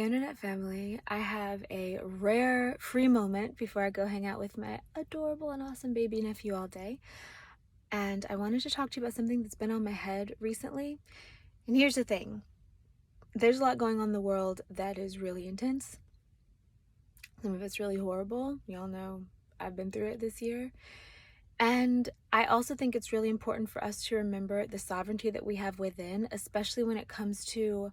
Internet family, I have a rare free moment before I go hang out with my adorable and awesome baby nephew all day. And I wanted to talk to you about something that's been on my head recently. And here's the thing. There's a lot going on in the world that is really intense. Some of it's really horrible. We all know I've been through it this year. And I also think it's really important for us to remember the sovereignty that we have within, especially when it comes to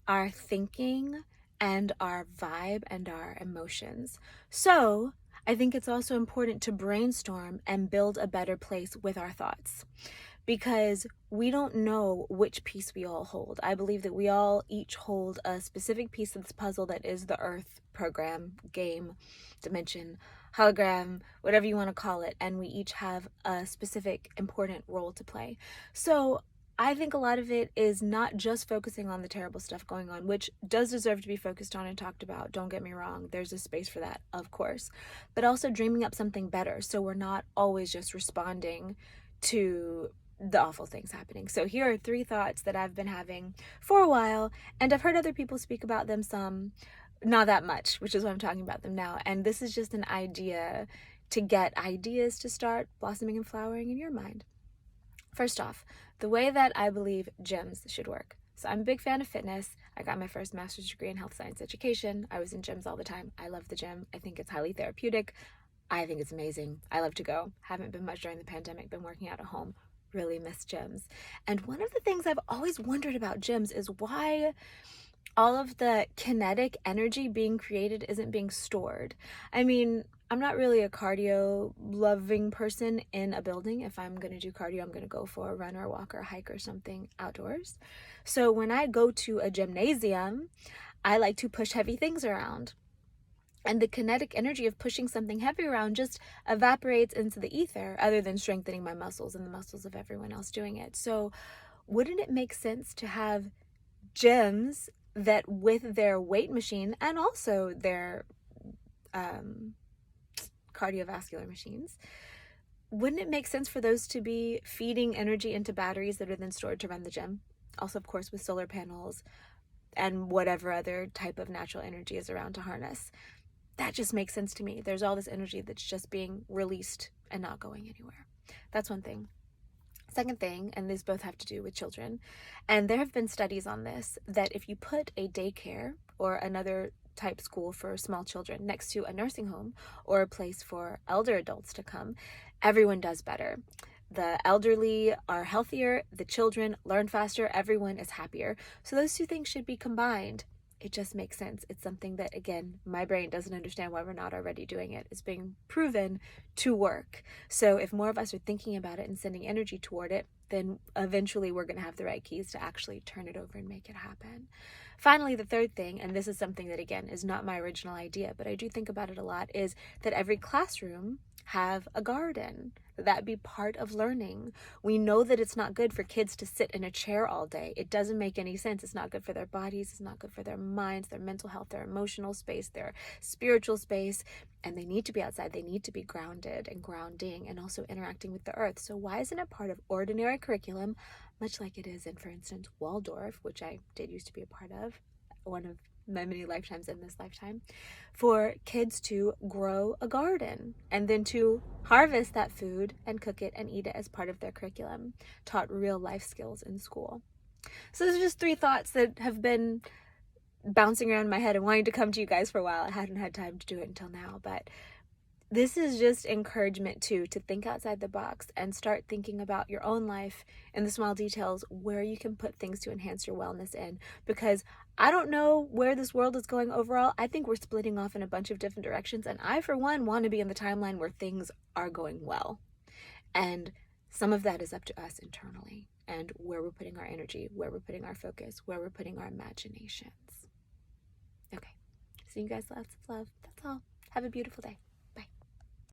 our thinking and our vibe and our emotions. So I think it's also important to brainstorm and build a better place with our thoughts, because we don't know which piece we all hold. I believe that we all each hold a specific piece of this puzzle that is the earth, program, game, dimension, hologram, whatever you want to call it, and we each have a specific important role to play. So I think a lot of it is not just focusing on the terrible stuff going on, which does deserve to be focused on and talked about. Don't get me wrong, there's a space for that, of course, but also dreaming up something better so we're not always just responding to the awful things happening. So here are 3 thoughts that I've been having for a while, and I've heard other people speak about them some, not that much, which is why I'm talking about them now. And this is just an idea to get ideas to start blossoming and flowering in your mind. First off, the way that I believe gyms should work. So I'm a big fan of fitness. I got my first master's degree in health science education. I was in gyms all the time. I love the gym. I think it's highly therapeutic. I think it's amazing. I love to go. Haven't been much during the pandemic, been working out at home. Really miss gyms. And one of the things I've always wondered about gyms is why all of the kinetic energy being created isn't being stored. I mean, I'm not really a cardio loving person in a building. If I'm going to do cardio, I'm going to go for a run or a walk or a hike or something outdoors. So when I go to a gymnasium, I like to push heavy things around. And the kinetic energy of pushing something heavy around just evaporates into the ether, other than strengthening my muscles and the muscles of everyone else doing it. So wouldn't it make sense to have gyms that, with their weight machine and also their cardiovascular machines, wouldn't it make sense for those to be feeding energy into batteries that are then stored to run the gym? Also, of course, with solar panels and whatever other type of natural energy is around to harness. That just makes sense to me. There's all this energy that's just being released and not going anywhere. That's one thing. Second thing, and these both have to do with children, and there have been studies on this, that if you put a daycare or another type school for small children next to a nursing home or a place for elder adults to come, everyone does better. The elderly are healthier, the children learn faster, everyone is happier. So those 2 things should be combined. It just makes sense. It's something that, again, my brain doesn't understand why we're not already doing it. It's being proven to work. So if more of us are thinking about it and sending energy toward it, then eventually we're going to have the right keys to actually turn it over and make it happen. Finally, the third thing, and this is something that, again, is not my original idea, but I do think about it a lot, is that every classroom have a garden. That be part of learning. We know that it's not good for kids to sit in a chair all day. It doesn't make any sense. It's not good for their bodies. It's not good for their minds, their mental health, their emotional space, their spiritual space. And they need to be outside. They need to be grounded and grounding and also interacting with the earth. So why isn't it part of ordinary curriculum, much like it is in, for instance, Waldorf, which I did used to be a part of, one of my many lifetimes in this lifetime, for kids to grow a garden and then to harvest that food and cook it and eat it as part of their curriculum, taught real life skills in school. So those are just 3 thoughts that have been bouncing around my head and wanting to come to you guys for a while. I hadn't had time to do it until now, but this is just encouragement too, to think outside the box and start thinking about your own life and the small details where you can put things to enhance your wellness in. Because I don't know where this world is going overall. I think we're splitting off in a bunch of different directions. And I, for one, want to be in the timeline where things are going well. And some of that is up to us internally and where we're putting our energy, where we're putting our focus, where we're putting our imaginations. Okay. See you guys. Lots of love. That's all. Have a beautiful day.